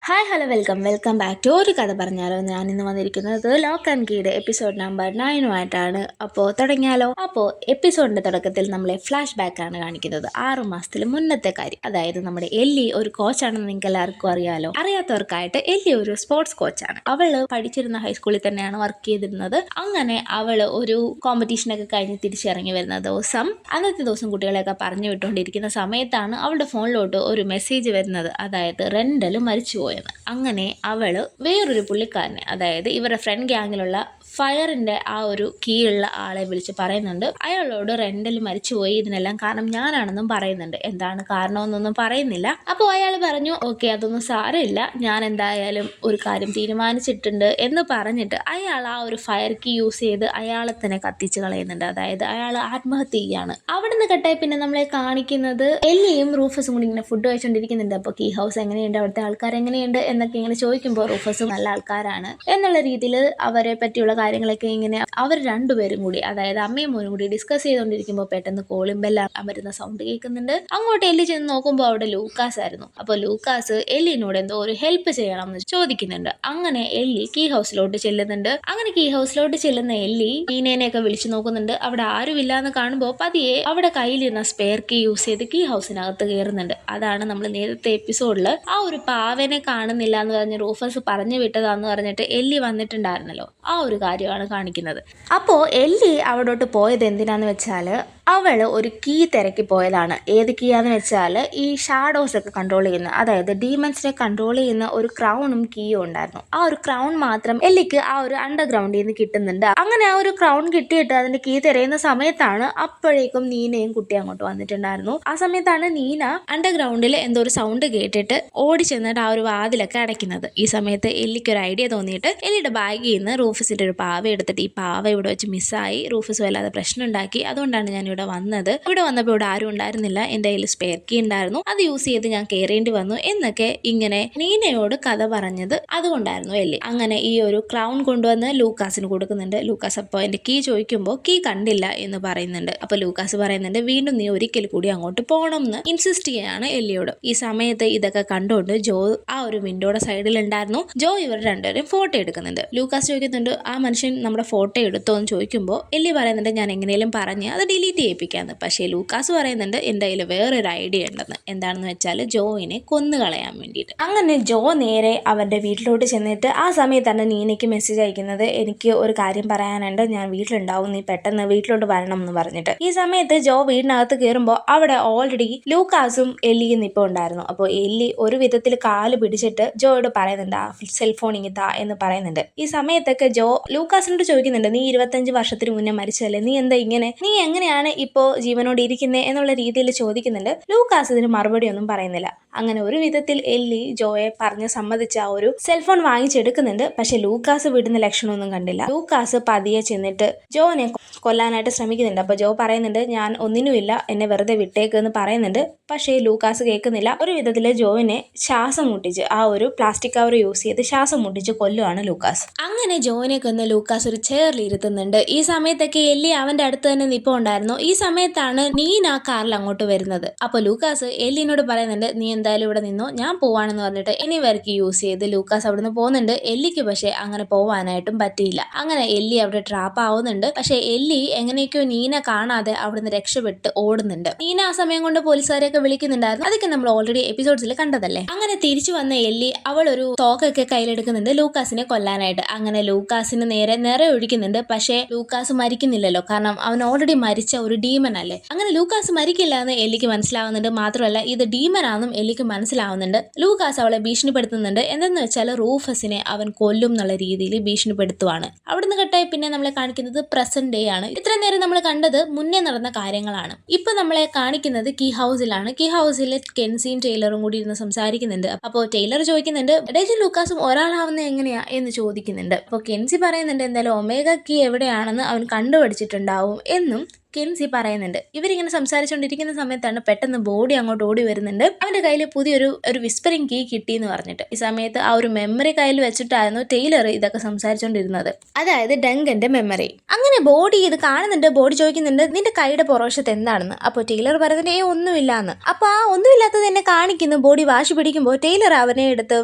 Welcome back to ഒരു കഥ പറഞ്ഞാലോ. ഞാൻ ഇന്ന് വന്നിരിക്കുന്നത് ലോക്ക് ആൻഡ് കീയുടെ എപ്പിസോഡ് നമ്പർ 9 അപ്പോൾ തുടങ്ങിയാലോ. അപ്പോൾ എപ്പിസോഡിന്റെ തുടക്കത്തിൽ നമ്മളെ ഫ്ലാഷ് ബാക്ക് ആണ് കാണിക്കുന്നത് 6 മാസത്തിൽ മുന്നത്തെ കാര്യം. അതായത് നമ്മുടെ എല്ലി ഒരു കോച്ചാണെന്ന് നിങ്ങൾക്ക് എല്ലാവർക്കും അറിയാലോ. അറിയാത്തവർക്കായിട്ട് എല്ലി ഒരു സ്പോർട്സ് കോച്ചാണ്. അവള് പഠിച്ചിരുന്ന ഹൈസ്കൂളിൽ തന്നെയാണ് വർക്ക് ചെയ്തിരുന്നത്. അങ്ങനെ അവള് ഒരു കോമ്പറ്റീഷനൊക്കെ കഴിഞ്ഞ് തിരിച്ചിറങ്ങി വരുന്ന ദിവസം, അന്നത്തെ ദിവസം കുട്ടികളെയൊക്കെ പറഞ്ഞു വിട്ടുകൊണ്ടിരിക്കുന്ന സമയത്താണ് അവളുടെ ഫോണിലോട്ട് ഒരു മെസ്സേജ് വരുന്നത്. അതായത് റെൻഡൽ മരിച്ചുപോയി. അങ്ങനെ അവള് വേറൊരു പുള്ളിക്കാരനെ, അതായത് ഇവരുടെ ഫ്രണ്ട് ഗ്യാങ്ങിലുള്ള ഫയറിന്റെ ആ ഒരു കീഴുള്ള ആളെ വിളിച്ച് പറയുന്നുണ്ട്. അയാളോട് റെൻഡൽ മരിച്ചുപോയി, ഇതിനെല്ലാം കാരണം ഞാനാണെന്നും പറയുന്നുണ്ട്. എന്താണ് കാരണമെന്നൊന്നും പറയുന്നില്ല. അപ്പോൾ അയാൾ പറഞ്ഞു, ഓക്കെ അതൊന്നും സാരമില്ല, ഞാൻ എന്തായാലും ഒരു കാര്യം തീരുമാനിച്ചിട്ടുണ്ട് എന്ന് പറഞ്ഞിട്ട് അയാൾ ആ ഒരു ഫയർ കീ യൂസ് ചെയ്ത് അയാളെ തന്നെ കത്തിച്ച് കളയുന്നുണ്ട്. അതായത് അയാൾ ആത്മഹത്യ ചെയ്യാണ്. അവിടെ നിന്ന് കട്ടായി പിന്നെ നമ്മളെ കാണിക്കുന്നത് എല്ലിയും റൂഫസും കൂടി ഇങ്ങനെ ഫുഡ് കഴിച്ചുകൊണ്ടിരിക്കുന്നുണ്ട്. അപ്പോൾ കീ ഹൗസ് എങ്ങനെയുണ്ട്, അവിടുത്തെ ആൾക്കാർ എങ്ങനെയുണ്ട് എന്നൊക്കെ ഇങ്ങനെ ചോദിക്കുമ്പോൾ റൂഫസും നല്ല ആൾക്കാരാണ് എന്നുള്ള രീതിയിൽ അവരെ പറ്റിയുള്ള കാര്യങ്ങളൊക്കെ ഇങ്ങനെ അവർ രണ്ടുപേരും കൂടി, അതായത് അമ്മയും മോനും കൂടി ഡിസ്കസ് ചെയ്തുകൊണ്ടിരിക്കുമ്പോൾ പെട്ടെന്ന് കോളിംഗ് ബെൽ അമരുന്ന സൗണ്ട് കേൾക്കുന്നുണ്ട്. അങ്ങോട്ട് എല്ലി ചെന്ന് നോക്കുമ്പോൾ അവിടെ ലൂക്കാസ് ആയിരുന്നു. അപ്പോൾ ലൂക്കാസ് എല്ലിനോട് എന്തോ ഒരു ഹെൽപ്പ് ചെയ്യണം എന്ന് ചോദിക്കുന്നുണ്ട്. അങ്ങനെ എല്ലി കീ ഹൗസിലോട്ട് ചെല്ലുന്നുണ്ട്. അങ്ങനെ കീ ഹൗസിലോട്ട് ചെല്ലുന്ന എല്ലി ടീനേനെയൊക്കെ വിളിച്ചു നോക്കുന്നുണ്ട്. അവിടെ ആരുമില്ല എന്ന് കാണുമ്പോൾ പതിയെ അവിടെ കയ്യിലിരുന്ന സ്പെയർ കീ യൂസ് ചെയ്ത് കീ ഹൗസിനകത്ത് കയറുന്നുണ്ട്. അതാണ് നമ്മൾ നേരത്തെ എപ്പിസോഡിൽ ആ ഒരു പാവനെ കാണുന്നില്ല എന്ന് പറഞ്ഞ് റൂഫസ് പറഞ്ഞു വിട്ടതാന്ന് പറഞ്ഞിട്ട് എല്ലി വന്നിട്ടുണ്ടായിരുന്നല്ലോ, ആ ഒരു കാര്യമാണ് കാണിക്കുന്നത്. അപ്പോൾ എല്ലി അവിടോട്ട് പോയത് എന്തിനാന്ന് വെച്ചാൽ അവൾ ഒരു കീ തിരക്കി പോയതാണ്. ഏത് കീയാന്ന് വെച്ചാൽ ഈ ഷാഡോസ് ഒക്കെ കൺട്രോൾ ചെയ്യുന്ന, അതായത് ഡീമൻസിനെ കൺട്രോൾ ചെയ്യുന്ന ഒരു ക്രൗണും കീയും ഉണ്ടായിരുന്നു. ആ ഒരു ക്രൗൺ മാത്രം എല്ലിക്ക് ആ ഒരു അണ്ടർഗ്രൗണ്ടിൽ നിന്ന് കിട്ടുന്നുണ്ട്. അങ്ങനെ ആ ഒരു ക്രൗൺ കിട്ടിയിട്ട് അതിന്റെ കീ തിരയുന്ന സമയത്താണ് അപ്പോഴേക്കും നീനയും കുട്ടി അങ്ങോട്ട് വന്നിട്ടുണ്ടായിരുന്നു. ആ സമയത്താണ് നീന അണ്ടർഗ്രൗണ്ടിൽ എന്തോ ഒരു സൗണ്ട് കേട്ടിട്ട് ഓടി ചെന്നിട്ട് ആ ഒരു വാതിലൊക്കെ അടയ്ക്കുന്നത്. ഈ സമയത്ത് എല്ലിക്ക് ഒരു ഐഡിയ തോന്നിയിട്ട് എല്ലിയുടെ ബാഗിൽ നിന്ന് റൂഫസിന്റെ ഒരു പാവ എടുത്തിട്ട് ഈ പാവ ഇവിടെ വെച്ച് മിസ്സായി. റൂഫസ് വല്ലാതെ പ്രശ്നം ഉണ്ടാക്കി. അതുകൊണ്ടാണ് ഞാൻ ഇവിടെ വന്നത്. ഇവിടെ വന്നപ്പോൾ ഇവിടെ ആരും ഉണ്ടായിരുന്നില്ല, എൻ്റെ കയ്യിൽ സ്പെയർ കീ ഉണ്ടായിരുന്നു, അത് യൂസ് ചെയ്ത് ഞാൻ കയറേണ്ടി വന്നു എന്നൊക്കെ ഇങ്ങനെ നീനയോട് കഥ പറഞ്ഞത് അതുകൊണ്ടായിരുന്നു എല്ലി. അങ്ങനെ ഈ ഒരു ക്രൗൺ കൊണ്ടുവന്ന് ലൂക്കാസിന് കൊടുക്കുന്നുണ്ട്. ലൂക്കാസ് അപ്പോൾ എൻ്റെ കീ ചോദിക്കുമ്പോൾ കീ കണ്ടില്ല എന്ന് പറയുന്നുണ്ട്. അപ്പോൾ ലൂക്കാസ് പറയുന്നുണ്ട്, വീണ്ടും നീ ഒരിക്കൽ കൂടി അങ്ങോട്ട് പോകണം എന്ന് ഇൻസിസ്റ്റ് ചെയ്യാണ് എല്ലിയോട്. ഈ സമയത്ത് ഇതൊക്കെ കണ്ടുകൊണ്ട് ജോ ആ ഒരു വിൻഡോയുടെ സൈഡിൽ ഉണ്ടായിരുന്നു. ജോ ഇവർ രണ്ടുപേരും ഫോട്ടോ എടുക്കുന്നുണ്ട്. ലൂക്കാസ് ചോദിക്കുന്നുണ്ട്, ആ മനുഷ്യൻ നമ്മുടെ ഫോട്ടോ എടുത്തോ എന്ന് ചോദിക്കുമ്പോൾ എല്ലി പറയുന്നുണ്ട്, ഞാൻ എങ്ങനെയും പറഞ്ഞ് അത് ഡിലീറ്റ് ചെയ്യിപ്പിക്കാന്ന്. പക്ഷേ ലൂക്കാസ് പറയുന്നുണ്ട്, എൻ്റെ കയ്യിൽ വേറൊരു ഐഡിയ ഉണ്ടെന്ന്. എന്താണെന്ന് വെച്ചാൽ ജോയിനെ കൊന്നുകളയാൻ വേണ്ടിയിട്ട്. അങ്ങനെ ജോ നേരെ അവരുടെ വീട്ടിലോട്ട് ചെന്നിട്ട് ആ സമയത്താണ് നീനയ്ക്ക് മെസ്സേജ് അയക്കുന്നത്, എനിക്ക് ഒരു കാര്യം പറയാനുണ്ട്, ഞാൻ വീട്ടിലുണ്ടാവും, നീ പെട്ടെന്ന് വീട്ടിലോട്ട് വരണം എന്ന് പറഞ്ഞിട്ട്. ഈ സമയത്ത് ജോ വീടിനകത്ത് കയറുമ്പോൾ അവിടെ ഓൾറെഡി ലൂക്കാസും എല്ലിയും നിൽപ്പോൾ ഉണ്ടായിരുന്നു. അപ്പോൾ എല്ലി ഒരു വിധത്തിൽ കാല് പിടിച്ചിട്ട് ജോയോട് പറയുന്നുണ്ട്, ആ സെൽഫോൺ ഇങ്ങിത്താ എന്ന് പറയുന്നുണ്ട്. ഈ സമയത്തൊക്കെ ജോ ലൂക്കാസിനോട് ചോദിക്കുന്നുണ്ട്, നീ 25 വർഷത്തിന് മുന്നേ മരിച്ചതല്ലേ, നീ എന്താ ഇങ്ങനെ, നീ എങ്ങനെയാണ് ഇപ്പോൾ ജീവനോട് ഇരിക്കുന്നത് എന്നുള്ള രീതിയിൽ ചോദിക്കുന്നുണ്ട്. ലൂക്കാസ് ഇതിന് മറുപടി ഒന്നും പറയുന്നില്ല. അങ്ങനെ ഒരു വിധത്തിൽ എല്ലി ജോയെ പറഞ്ഞ് സമ്മതിച്ച ആ ഒരു സെൽഫോൺ വാങ്ങിച്ചെടുക്കുന്നുണ്ട്. പക്ഷെ ലൂക്കാസ് വിടുന്ന ലക്ഷണമൊന്നും കണ്ടില്ല. ലൂക്കാസ് പതിയെ ചെന്നിട്ട് ജോനെ കൊല്ലാനായിട്ട് ശ്രമിക്കുന്നുണ്ട്. അപ്പോൾ ജോ പറയുന്നുണ്ട്, ഞാൻ ഒന്നിനുമില്ല, എന്നെ വെറുതെ വിട്ടേക്ക് എന്ന് പറയുന്നുണ്ട്. പക്ഷേ ലൂക്കാസ് കേൾക്കുന്നില്ല. ഒരു വിധത്തിൽ ജോയിനെ ശ്വാസം മുട്ടിച്ച് ആ ഒരു പ്ലാസ്റ്റിക് കവർ യൂസ് ചെയ്ത് ശ്വാസം മുട്ടിച്ച് കൊല്ലുവാണ് ലൂക്കാസ്. അങ്ങനെ ജോയിനെ കൊന്ന് ലൂക്കാസ് ഒരു ചെയറിൽ ഇരുത്തുന്നുണ്ട്. ഈ സമയത്തൊക്കെ എല്ലി അവന്റെ അടുത്ത് തന്നെ നിൽപ്പുണ്ടായിരുന്നു. ഈ സമയത്താണ് നീന കാറിൽ അങ്ങോട്ട് വരുന്നത്. അപ്പോൾ ലൂക്കാസ് എല്ലിനോട് പറയുന്നുണ്ട്, നീ എന്തായാലും ഇവിടെ നിന്നോ, ഞാൻ പോവാണെന്ന് പറഞ്ഞിട്ട് എനിവർക്ക് യൂസ് ചെയ്ത് ലൂക്കാസ് അവിടുന്ന് പോകുന്നുണ്ട്. എല്ലിക്ക് പക്ഷേ അങ്ങനെ പോവാനായിട്ടും പറ്റിയില്ല. അങ്ങനെ എല്ലി അവിടെ ട്രാപ്പ് ആവുന്നുണ്ട്. പക്ഷെ എല്ലി എങ്ങനെയൊക്കെയോ നീന കാണാതെ അവിടുന്ന് രക്ഷപ്പെട്ട് ഓടുന്നുണ്ട്. നീന ആ സമയം കൊണ്ട് പോലീസുകാരെയൊക്കെ വിളിക്കുന്നുണ്ടായിരുന്നു. അതൊക്കെ നമ്മൾ ഓൾറെഡി എപ്പിസോഡ്സിൽ കണ്ടതല്ലേ. അങ്ങനെ തിരിച്ചു വന്ന എല്ലി അവൾ ഒരു തോക്കൊക്കെ കയ്യിലെടുക്കുന്നുണ്ട് ലൂക്കാസിനെ കൊല്ലാനായിട്ട്. അങ്ങനെ ലൂക്കാസിന് നേരെ ഒഴിക്കുന്നുണ്ട്. പക്ഷേ ലൂക്കാസ് മരിക്കുന്നില്ലല്ലോ, കാരണം അവൻ ഓൾറെഡി മരിച്ച ഒരു ഡീമൻ അല്ലേ. അങ്ങനെ ലൂക്കാസ് മരിക്കില്ല എന്ന് എല്ലിക്ക് മനസ്സിലാവുന്നുണ്ട്. മാത്രമല്ല ഇത് ഡീമൻ ആണെന്നും എല്ലിക്ക് മനസ്സിലാവുന്നുണ്ട്. ലൂക്കാസ് അവളെ ഭീഷണിപ്പെടുത്തുന്നുണ്ട്. എന്തെന്ന് വെച്ചാൽ റൂഫസിനെ അവൻ കൊല്ലും എന്നുള്ള രീതിയിൽ ഭീഷണിപ്പെടുത്തുവാണ്. അവിടുന്ന് കട്ടായി പിന്നെ നമ്മളെ കാണിക്കുന്നത് പ്രസന്റ് ഡേ ആണ്. ഇത്ര നേരം നമ്മൾ കണ്ടത് മുന്നേ നടന്ന കാര്യങ്ങളാണ്. ഇപ്പൊ നമ്മളെ കാണിക്കുന്നത് കീ ഹൗസിലാണ്. കീ ഹൗസിൽ കെൻസിയും ടൈലറും കൂടി ഇരുന്ന് സംസാരിക്കുന്നുണ്ട്. അപ്പോൾ ടൈലർ ചോദിക്കുന്നുണ്ട്, ഡേജൻ ലൂക്കാസും ഒരാളാവുന്നത് എങ്ങനെയാ എന്ന് ചോദിക്കുന്നുണ്ട്. അപ്പോൾ കെൻസി പറയുന്നുണ്ട്, എന്തായാലും ഒമേഗ കീ എവിടെയാണെന്ന് അവൻ കണ്ടുപിടിച്ചിട്ടുണ്ടാവും എന്നും കെൻസി പറയുന്നുണ്ട്. ഇവരിങ്ങനെ സംസാരിച്ചുകൊണ്ടിരിക്കുന്ന സമയത്താണ് പെട്ടെന്ന് ബോഡി അങ്ങോട്ട് ഓടി വരുന്നുണ്ട്. അവന്റെ കയ്യിൽ പുതിയൊരു വിസ്പറിംഗ് കീ കിട്ടി എന്ന് പറഞ്ഞിട്ട്. ഈ സമയത്ത് ആ ഒരു മെമ്മറി കയ്യിൽ വെച്ചിട്ടായിരുന്നു ടൈലർ ഇതൊക്കെ സംസാരിച്ചുകൊണ്ടിരുന്നത്, അതായത് ഡങ്കന്റെ മെമ്മറി. അങ്ങനെ ബോഡി ഇത് കാണുന്നുണ്ട്. ബോഡി ചോദിക്കുന്നുണ്ട് നിന്റെ കൈയുടെ പുറവശത്ത് എന്താണെന്ന്. അപ്പോൾ ടൈലർ പറയുന്നുണ്ട് ഒന്നുമില്ലാന്ന്. അപ്പൊ ആ ഒന്നുമില്ലാത്തത് എന്നെ കാണിക്കുന്നു. ബോഡി വാശി പിടിക്കുമ്പോൾ ടൈലർ അവനെ എടുത്ത്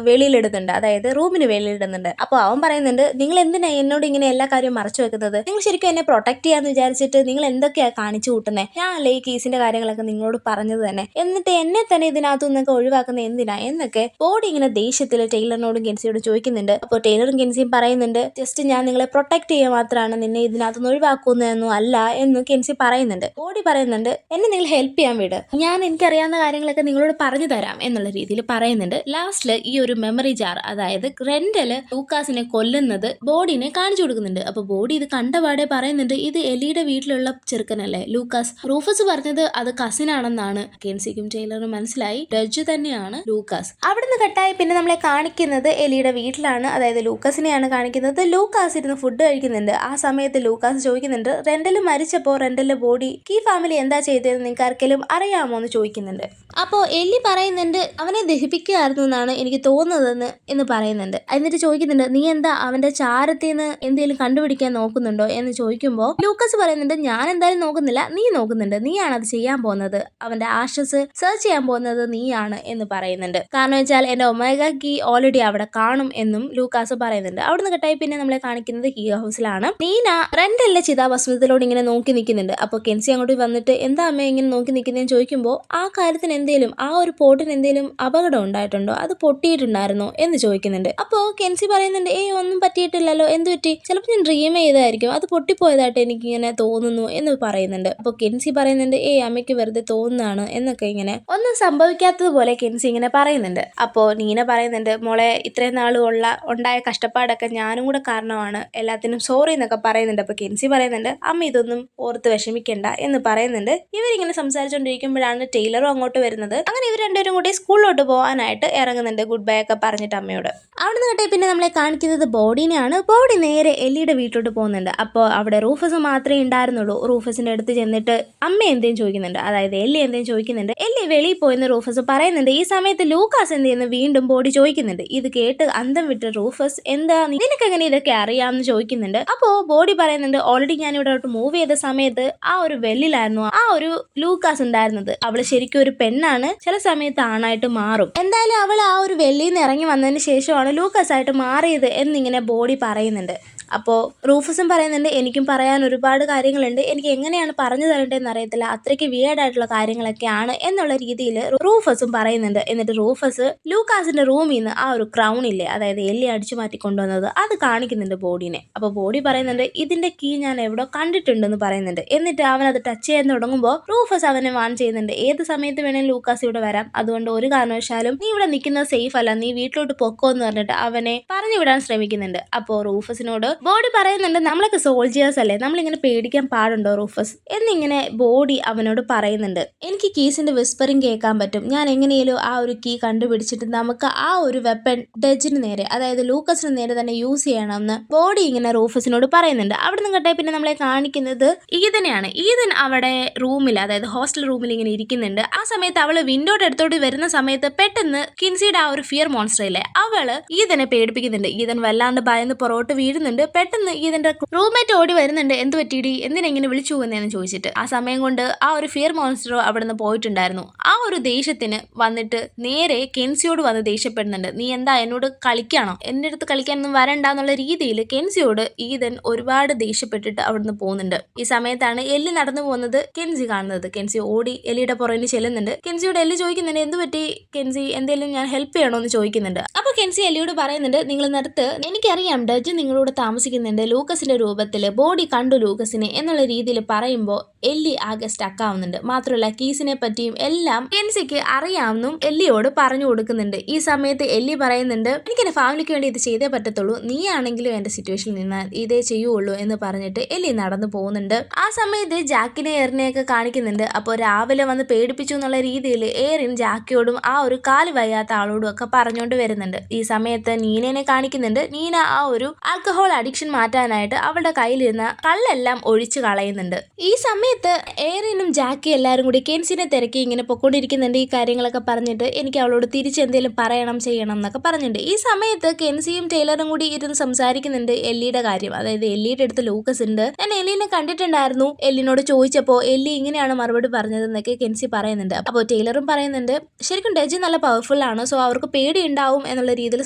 വെളിയിലിടുന്നുണ്ട്, അതായത് റൂമിന് വെളിയിലിടുന്നുണ്ട്. അപ്പോൾ അവൻ പറയുന്നുണ്ട് നിങ്ങൾ എന്തിനാ എന്നോട് ഇങ്ങനെ എല്ലാ കാര്യവും മറച്ചു വെക്കുന്നത്? നിങ്ങൾ ശരിക്കും എന്നെ പ്രൊട്ടക്ട് ചെയ്യാന്ന് വിചാരിച്ചിട്ട് നിങ്ങൾ എന്തൊക്കെയാ കാണിച്ചു കൂട്ടുന്നത്? ഞാനല്ലേ ഈ കേസിന്റെ കാര്യങ്ങളൊക്കെ നിങ്ങളോട് പറഞ്ഞത് തന്നെ, എന്നിട്ട് എന്നെ തന്നെ ഇതിനകത്തു നിന്നൊക്കെ ഒഴിവാക്കുന്ന എന്തിനാ എന്നൊക്കെ ബോഡി ഇങ്ങനെ ദേഷ്യത്തിൽ ടൈലറിനോടും കെൻസിയോടും ചോദിക്കുന്നുണ്ട്. അപ്പോൾ ടൈലറും കെൻസിയും പറയുന്നുണ്ട് ജസ്റ്റ് ഞാൻ നിങ്ങളെ പ്രൊട്ടക്ട് ചെയ്യാൻ മാത്രമാണ്, നിന്നെ ഇതിനകത്തുനിന്ന് ഒഴിവാക്കുന്നതൊന്നും അല്ല എന്ന് കെൻസി പറയുന്നുണ്ട്. ബോഡി പറയുന്നുണ്ട് എന്നെ നിങ്ങൾ ഹെൽപ്പ് ചെയ്യാൻ വിട്, ഞാൻ എനിക്കറിയാവുന്ന കാര്യങ്ങളൊക്കെ നിങ്ങളോട് പറഞ്ഞു തരാം എന്നുള്ള രീതിയിൽ പറയുന്നുണ്ട്. ലാസ്റ്റില് ഈ ഒരു മെമ്മറി ജാർ, അതായത് റെൻഡല് ലൂക്കാസിനെ കൊല്ലുന്നത് ബോഡിനെ കാണിച്ചു കൊടുക്കുന്നുണ്ട്. അപ്പൊ ബോഡി ഇത് കണ്ടപാടെ പറയുന്നുണ്ട് ഇത് എലിയുടെ വീട്ടിലുള്ള ചെറുക്കനല്ലേ ലൂക്കാസ്. റൂഫസ് പറഞ്ഞത് അത് കസിൻ ആണെന്നാണ് കെൻസിക്കും ടൈലറും മനസ്സിലായി. ഡജ് തന്നെയാണ് ലൂക്കാസ്. അവിടുന്ന് കട്ടായി പിന്നെ നമ്മളെ കാണിക്കുന്നത് എലിയുടെ വീട്ടിലാണ്, അതായത് ലൂക്കാസിനെയാണ് കാണിക്കുന്നത്. ലൂക്കാസ് ഇരുന്ന് ഫുഡ് കഴിക്കുന്നുണ്ട്. ആ സമയത്ത് ലൂക്കാസ് ചോദിക്കുന്നുണ്ട് റെൻഡല് മരിച്ചപ്പോ റെൻഡലിന്റെ ബോഡി ഈ ഫാമിലി എന്താ ചെയ്തതെന്ന് നിങ്ങൾക്ക് ആർക്കെങ്കിലും അറിയാമോ എന്ന് ചോദിക്കുന്നുണ്ട്. അപ്പോൾ എല്ലി പറയുന്നുണ്ട് അവനെ ദഹിപ്പിക്കുകയായിരുന്നു എന്നാണ് എനിക്ക് തോന്നുന്നതെന്ന് എന്ന് പറയുന്നുണ്ട്. എന്നിട്ട് ചോദിക്കുന്നുണ്ട് നീ എന്താ അവന്റെ ചാരത്തിൽ നിന്ന് എന്തെങ്കിലും കണ്ടുപിടിക്കാൻ നോക്കുന്നുണ്ടോ എന്ന് ചോദിക്കുമ്പോൾ ലൂക്കാസ് പറയുന്നുണ്ട് ഞാൻ എന്തായാലും നോക്കുന്നില്ല, നീ നോക്കുന്നുണ്ട്, നീയാണ് അത് ചെയ്യാൻ പോകുന്നത്, അവന്റെ ആഷസ് സെർച്ച് ചെയ്യാൻ പോകുന്നത് നീയാണ് എന്ന് പറയുന്നുണ്ട്. കാരണം വെച്ചാൽ എന്റെ ഒമേഗ കീ ഓൾറെഡി അവിടെ കാണും എന്നും ലൂക്കാസ് പറയുന്നുണ്ട്. അവിടുന്ന് കെട്ടായി പിന്നെ നമ്മളെ കാണിക്കുന്നത് കീ ഹൗസിലാണ്. നീന റെൻഡലിന്റെ ചിതാഭസ്മത്തിലോട് ഇങ്ങനെ നോക്കി നിൽക്കുന്നുണ്ട്. അപ്പോൾ കെൻസി അങ്ങോട്ട് വന്നിട്ട് എന്താ അമ്മ ഇങ്ങനെ നോക്കി നിൽക്കുന്നതെന്ന് ചോദിക്കുമ്പോൾ ആ കാര്യത്തിന് എന്തേലും ആ ഒരു പോട്ടിന് എന്തേലും അപകടം ഉണ്ടായിട്ടുണ്ടോ, അത് പൊട്ടിയിട്ടുണ്ടായിരുന്നോ എന്ന് ചോദിക്കുന്നുണ്ട്. അപ്പോൾ കെൻസി പറയുന്നുണ്ട് ഒന്നും പറ്റിയിട്ടില്ലല്ലോ, എന്ത് പറ്റി, ചിലപ്പോൾ ഞാൻ ഡ്രീം ചെയ്തായിരിക്കും, അത് പൊട്ടിപ്പോയതായിട്ട് എനിക്കിങ്ങനെ തോന്നുന്നു എന്ന് പറയുന്നുണ്ട്. അപ്പോൾ കെൻസി പറയുന്നുണ്ട് അമ്മയ്ക്ക് വെറുതെ തോന്നുന്നതാണ് എന്നൊക്കെ ഇങ്ങനെ ഒന്നും സംഭവിക്കാത്തതുപോലെ കെൻസി ഇങ്ങനെ പറയുന്നുണ്ട്. അപ്പോൾ നീന പറയുന്നുണ്ട് മോളെ ഇത്രയും നാളും ഉണ്ടായ കഷ്ടപ്പാടൊക്കെ ഞാനും കൂടെ കാരണമാണ്, എല്ലാത്തിനും സോറി എന്നൊക്കെ പറയുന്നുണ്ട്. അപ്പോൾ കെൻസി പറയുന്നുണ്ട് അമ്മ ഇതൊന്നും ഓർത്ത് വിഷമിക്കണ്ട എന്ന് പറയുന്നുണ്ട്. ഇവരിങ്ങനെ സംസാരിച്ചുകൊണ്ടിരിക്കുമ്പോഴാണ് ടൈലറും അങ്ങോട്ട് വരുന്നത്. അങ്ങനെ ഇവർ രണ്ടുപേരും കൂടി സ്കൂളിലോട്ട് പോകാനായിട്ട് ഇറങ്ങുന്നുണ്ട്, ഗുഡ് ബൈ ഒക്കെ പറഞ്ഞിട്ട് അമ്മയോട്. അവിടുന്ന് കേട്ടേ പിന്നെ നമ്മളെ കാണിക്കുന്നത് ബോഡിനെയാണ്. ബോഡി നേരെ എല്ലിയുടെ വീട്ടിലോട്ട് പോകുന്നുണ്ട്. അപ്പോൾ അവിടെ റൂഫസ് മാത്രമേ ഉണ്ടായിരുന്നുള്ളൂ. റൂഫസിന്റെ അടുത്ത് ചെന്നിട്ട് അമ്മ എന്തേലും ചോദിക്കുന്നുണ്ട്, അതായത് എല്ലി എന്തേലും ചോദിക്കുന്നുണ്ട്. എല്ലി വെളിയിൽ പോയെന്ന് റൂഫസ് പറയുന്നുണ്ട്. ഈ സമയത്ത് ലൂക്കാസ് എന്തെന്ന് വീണ്ടും ബോഡി ചോദിക്കുന്നുണ്ട്. ഇത് കേട്ട് അന്തം വിട്ട് റൂഫസ് എന്താ നിനക്ക് എങ്ങനെ ഇതൊക്കെ അറിയാമെന്ന് ചോദിക്കുന്നുണ്ട്. അപ്പോൾ ബോഡി പറയുന്നുണ്ട് ഓൾറെഡി ഞാൻ ഇവിടെ മൂവ് ചെയ്ത സമയത്ത് ആ ഒരു വെല്ലിലായിരുന്നു ആ ഒരു ലൂക്കാസ് ഉണ്ടായിരുന്നത്. അവള് ശരിക്കും ഒരു പെണ്ണാണ്, ചില സമയത്ത് ആണായിട്ട് മാറും. എന്തായാലും അവൾ ആ ഒരു വെല്ലിയിൽ നിന്ന് ഇറങ്ങി വന്നതിന് ശേഷമാണ് ലൂക്കാസ് ആയിട്ട് മാറിയത് എന്നിങ്ങനെ ബോഡി പറയുന്നുണ്ട്. അപ്പോൾ റൂഫസും പറയുന്നുണ്ട് എനിക്കും പറയാൻ ഒരുപാട് കാര്യങ്ങളുണ്ട്, എനിക്ക് എങ്ങനെയാണ് പറഞ്ഞു തരേണ്ടതെന്ന് അറിയത്തില്ല, അത്രയ്ക്ക് വിയേർഡായിട്ടുള്ള കാര്യങ്ങളൊക്കെയാണ് എന്നുള്ള രീതിയിൽ റൂഫസും പറയുന്നുണ്ട്. എന്നിട്ട് റൂഫസ് ലൂക്കാസിന്റെ റൂമിൽ നിന്ന് ആ ഒരു ക്രൗൺ ഇല്ലേ, അതായത് എല്ലി അടിച്ചു മാറ്റി കൊണ്ടുവന്നത്, അത് കാണിക്കുന്നുണ്ട് ബോഡിനെ. അപ്പോൾ ബോഡി പറയുന്നുണ്ട് ഇതിന്റെ കീ ഞാൻ എവിടെ കണ്ടിട്ടുണ്ടെന്ന് പറയുന്നുണ്ട്. എന്നിട്ട് അവൻ അത് ടച്ച് ചെയ്യാൻ തുടങ്ങുമ്പോൾ റൂഫസ് അവനെ വാൺ ചെയ്യുന്നുണ്ട്, ഏത് സമയത്ത് വേണേലും ലൂക്കാസ് ഇവിടെ വരാം, അതുകൊണ്ട് ഒരു കാരണവശാലും നീ ഇവിടെ നിൽക്കുന്നത് സേഫ് അല്ല, നീ വീട്ടിലോട്ട് പൊക്കോ എന്ന് പറഞ്ഞിട്ട് അവനെ പറഞ്ഞു വിടാൻ ശ്രമിക്കുന്നുണ്ട്. അപ്പോൾ റൂഫസിനോട് ബോഡി പറയുന്നുണ്ട് നമ്മളൊക്കെ സോൾജിയേഴ്സ് അല്ലേ, നമ്മളിങ്ങനെ പേടിക്കാൻ പാടുണ്ടോ റൂഫസ് എന്നിങ്ങനെ ബോഡി അവനോട് പറയുന്നുണ്ട്. എനിക്ക് കീസിന്റെ വിസ്പറിംഗ് കേൾക്കാൻ പറ്റും, ഞാൻ എങ്ങനെയാലും ആ ഒരു കീ കണ്ടുപിടിച്ചിട്ട് നമുക്ക് ആ ഒരു വെപ്പൺ ഡജിന് നേരെ, അതായത് ലൂക്കസിന് നേരെ തന്നെ യൂസ് ചെയ്യണമെന്ന് ബോഡി ഇങ്ങനെ റൂഫസിനോട് പറയുന്നുണ്ട്. അവിടെ നിന്ന് കേട്ടേ പിന്നെ നമ്മളെ കാണിക്കുന്നത് ഈതനെയാണ്. ഈതൻ അവിടെ റൂമിൽ, അതായത് ഹോസ്റ്റൽ റൂമിൽ ഇങ്ങനെ ഇരിക്കുന്നുണ്ട്. ആ സമയത്ത് അവള് വിൻഡോയുടെ അടുത്തോട്ട് വരുന്ന സമയത്ത് പെട്ടെന്ന് കിൻസിയുടെ ആ ഒരു ഫിയർ മോൺസ്റ്റർ ഇല്ലേ, അവള് ഈതനെ പേടിപ്പിക്കുന്നുണ്ട്. ഈതൻ വല്ലാണ്ട് ഭയന്ന് പുറകോട്ട് വീഴുന്നുണ്ട്. പെട്ടെന്ന് ഈതന്റെ റൂംമേറ്റ് ഓടി വരുന്നുണ്ട്, എന്ത് പറ്റിയിടി, എന്തിനെങ്ങനെ വിളിച്ചു പോകുന്നതെന്ന് ചോദിച്ചിട്ട്. ആ സമയം കൊണ്ട് ആ ഒരു ഫിയർ മോൺസ്റ്റർ അവിടെ നിന്ന് പോയിട്ടുണ്ടായിരുന്നു. ആ ഒരു ദേഷ്യത്തിന് വന്നിട്ട് നേരെ കെൻസിയോട് വന്ന് ദേഷ്യപ്പെടുന്നുണ്ട്, നീ എന്താ എന്നോട് കളിക്കാണോ, എൻ്റെ അടുത്ത് കളിക്കാനൊന്നും വരണ്ടെന്നുള്ള രീതിയിൽ കെൻസിയോട് ഈതൻ ഒരുപാട് ദേഷ്യപ്പെട്ടിട്ട് അവിടുന്ന് പോകുന്നുണ്ട്. ഈ സമയത്താണ് എല്ലി നടന്നു പോകുന്നത് കെൻസി കാണുന്നത്. കെൻസി ഓടി എല്ലിയുടെ പുറകിൽ ചെല്ലുന്നുണ്ട്. കെൻസിയോട് എല്ലി ചോദിക്കുന്നുണ്ട് എന്ത് പറ്റി കെൻസി, എന്തെങ്കിലും ഞാൻ ഹെൽപ്പ് ചെയ്യണോ എന്ന് ചോദിക്കുന്നുണ്ട്. അപ്പോൾ കെൻസി എല്ലിയോട് പറയുന്നുണ്ട് നിങ്ങൾ നിർത്ത്, എനിക്കറിയാം ഡജ് നിങ്ങളോട് താമസിക്കുന്നുണ്ട് ലൂക്കസിന്റെ രൂപത്തിൽ, ബോഡി കണ്ടു ലൂക്കസിനെ എന്നുള്ള രീതിയിൽ പറയുമ്പോൾ എല്ലി ആകെ സ്റ്റക്ക് ആവുന്നുണ്ട്. മാത്രമല്ല കീസിനെ പറ്റിയും എല്ലാം കെൻസിക്ക് അറിയാമെന്നും എല്ലിയോട് പറഞ്ഞു കൊടുക്കുന്നുണ്ട്. ഈ സമയത്ത് എല്ലി പറയുന്നുണ്ട് എനിക്ക് എന്റെ ഫാമിലിക്ക് വേണ്ടി ഇത് ചെയ്തേ പറ്റത്തുള്ളൂ, നീ ആണെങ്കിലും എന്റെ സിറ്റുവേഷനിൽ നിന്നാൽ ഇതേ ചെയ്യുള്ളൂ എന്ന് പറഞ്ഞിട്ട് എല്ലി നടന്നു പോകുന്നുണ്ട്. ആ സമയത്ത് ജാക്കിനെ എറിനെയൊക്കെ കാണിക്കുന്നുണ്ട്. അപ്പോൾ രാവിലെ വന്ന് പേടിപ്പിച്ചു എന്നുള്ള രീതിയിൽ എറിൻ ജാക്കിയോടും ആ ഒരു കാല് വയ്യാത്ത ആളോടും ഒക്കെ പറഞ്ഞുകൊണ്ട് വരുന്നുണ്ട്. ഈ സമയത്ത് നീനേനെ കാണിക്കുന്നുണ്ട്. നീന ആ ഒരു ആൽക്കഹോൾ അഡിക്ഷൻ മാറ്റാനായിട്ട് അവളുടെ കയ്യിലിരുന്ന കള്ളെല്ലാം ഒഴിച്ചു കളയുന്നുണ്ട്. ഈ സമയത്ത് എറിനും ജാക്കി എല്ലാവരും കൂടി കെൻസിനെ തിരക്കി ഇങ്ങനെ പൊക്കോണ്ടിരിക്കുന്നുണ്ട്. ഈ കാര്യങ്ങളൊക്കെ പറഞ്ഞിട്ട് എനിക്ക് അവളോട് തിരിച്ച് എന്തെങ്കിലും പറയണം ചെയ്യണം എന്നൊക്കെ പറഞ്ഞിട്ടുണ്ട്. ഈ സമയത്ത് കെൻസിയും ടൈലറും കൂടി ഇരുന്ന് സംസാരിക്കുന്നുണ്ട് എല്ലിയുടെ കാര്യം. അതായത് എല്ലിയുടെ അടുത്ത് ലൂക്കസ് ഉണ്ട്, ഞാൻ എല്ലിനെ കണ്ടിട്ടുണ്ടായിരുന്നു, എല്ലിനോട് ചോദിച്ചപ്പോൾ എല്ലി ഇങ്ങനെയാണ് മറുപടി പറഞ്ഞതെന്നൊക്കെ കെൻസി പറയുന്നുണ്ട്. അപ്പോൾ ടൈലറും പറയുന്നുണ്ട് ശരിക്കും ഡെജി നല്ല പവർഫുൾ ആണ്, സോ അവർക്ക് പേടി ഉണ്ടാവും എന്നുള്ള രീതിയിൽ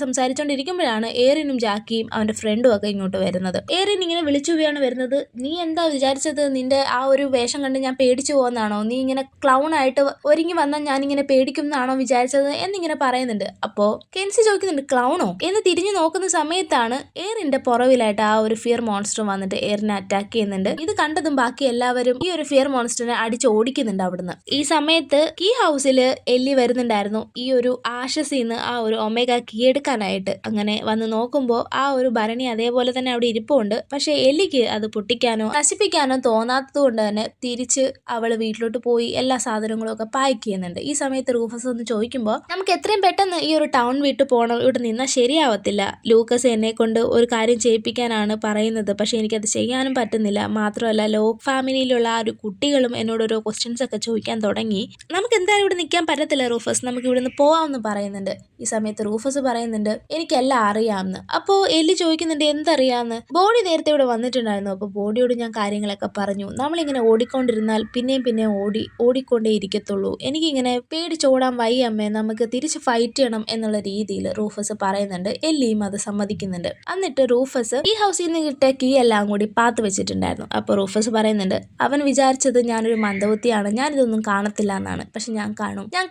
സംസാരിച്ചുകൊണ്ടിരിക്കുമ്പോഴാണ് എറിനും ജാക്കിയും അവന്റെ ഫ്രണ്ടും ഒക്കെ ഇങ്ങോട്ട് വരുന്നത്. എറിൻ ഇങ്ങനെ വിളിച്ചുകയാണ് വരുന്നത്, നീ എന്താ വിചാരിച്ചത്, നിന്റെ ആ ഒരു വേഷം കണ്ട് ഞാൻ പേടിച്ചു പോകുന്നതാണോ, നീ ഇങ്ങനെ ക്ലൗൺ ആയിട്ട് ഒരുങ്ങി വന്നാൽ ഞാൻ ഇങ്ങനെ പേടിക്കുന്നതാണോ വിചാരിച്ചത് എന്നിങ്ങനെ പറയുന്നുണ്ട്. അപ്പോ കെൻസി ചോദിക്കുന്നുണ്ട് ക്ലൗണോ എന്ന് തിരിഞ്ഞു നോക്കുന്ന സമയത്താണ് എയറിന്റെ പുറവിലായിട്ട് ആ ഒരു ഫിയർ മോൺസ്റ്റർ വന്നിട്ട് എയറിനെ അറ്റാക്ക് ചെയ്യുന്നുണ്ട്. ഇത് കണ്ടതും ബാക്കി എല്ലാവരും ഈ ഒരു ഫിയർ മോൺസ്റ്ററിനെ അടിച്ചോടിക്കുന്നുണ്ട് അവിടുന്ന്. ഈ സമയത്ത് കീ ഹൗസിൽ എല്ലി വരുന്നുണ്ടായിരുന്നു ഈ ഒരു ആഷസിന്ന് ആ ഒരു ഒമേഗ കീ എടുക്കാനായിട്ട്. അങ്ങനെ വന്ന് നോക്കുമ്പോൾ ആ ഒരു ഭരണി അതേപോലെ തന്നെ അവിടെ ഇരിപ്പുണ്ട്. പക്ഷെ എല്ലിക്ക് അത് പൊട്ടിക്കാനോ നശിപ്പിക്കാനോ തോന്നാത്തത് കൊണ്ട് തന്നെ തിരിച്ച് അവള് വീട്ടിലോട്ട് പോയി എല്ലാ സാധനങ്ങളും ഒക്കെ പാക്ക് ചെയ്യുന്നുണ്ട്. ഈ സമയത്ത് റൂഫസ് ഒന്ന് ചോദിക്കുമ്പോൾ നമുക്ക് എത്രയും പെട്ടെന്ന് ഈ ഒരു ടൗൺ വിട്ടു പോകണം, ഇവിടെ നിന്നാൽ ശരിയാവത്തില്ല, ലൂക്കസ് എന്നെ കൊണ്ട് ഒരു കാര്യം ചെയ്യിപ്പിക്കാനാണ് പറയുന്നത്, പക്ഷെ എനിക്കത് ചെയ്യാനും പറ്റുന്നില്ല, മാത്രമല്ല ലോക്ക് ഫാമിലിയിലുള്ള ആ ഒരു കുട്ടികളും എന്നോട് ഓരോ ക്വസ്റ്റ്യൻസ് ഒക്കെ ചോദിക്കാൻ തുടങ്ങി, നമുക്ക് എന്തായാലും ഇവിടെ നിൽക്കാൻ പറ്റത്തില്ല റൂഫസ്, നമുക്ക് ഇവിടെ നിന്ന് പോവാമെന്ന് പറയുന്നുണ്ട്. ഈ സമയത്ത് റൂഫസ് പറയുന്നുണ്ട് എനിക്കെല്ലാം അറിയാമെന്ന്. അപ്പോൾ എല്ലി ചോദിക്കുന്നുണ്ട് എന്തറിയാമെന്ന്. ബോഡി നേരത്തെ ഇവിടെ വന്നിട്ടുണ്ടായിരുന്നു, അപ്പോൾ ബോഡിയോട് ഞാൻ കാര്യങ്ങളൊക്കെ പറഞ്ഞു, നമ്മളിങ്ങനെ ഓടിക്കൊണ്ടിരുന്നാൽ പിന്നെയും ഓടിക്കൊണ്ടേ ഇരിക്കത്തുള്ളൂ, എനിക്കിങ്ങനെ പേടിച്ചോടാൻ വയ്യ അമ്മേ, നമുക്ക് തിരിച്ച് ഫൈറ്റ് ചെയ്യണം എന്നുള്ള രീതിയിൽ റൂഫസ് പറയുന്നുണ്ട്. എല്ലിയും അത് സമ്മതിക്കുന്നുണ്ട്. എന്നിട്ട് റൂഫസ് ഈ ഹൗസിൽ നിന്ന് കിട്ടിയ കീ എല്ലാം കൂടി പാത്ത് വെച്ചിട്ടുണ്ടായിരുന്നു. അപ്പോൾ റൂഫസ് പറയുന്നുണ്ട് അവൻ വിചാരിച്ചത് ഞാനൊരു മന്ദബുദ്ധിയാണ്, ഞാനിതൊന്നും കാണത്തില്ല എന്നാണ്, പക്ഷെ ഞാൻ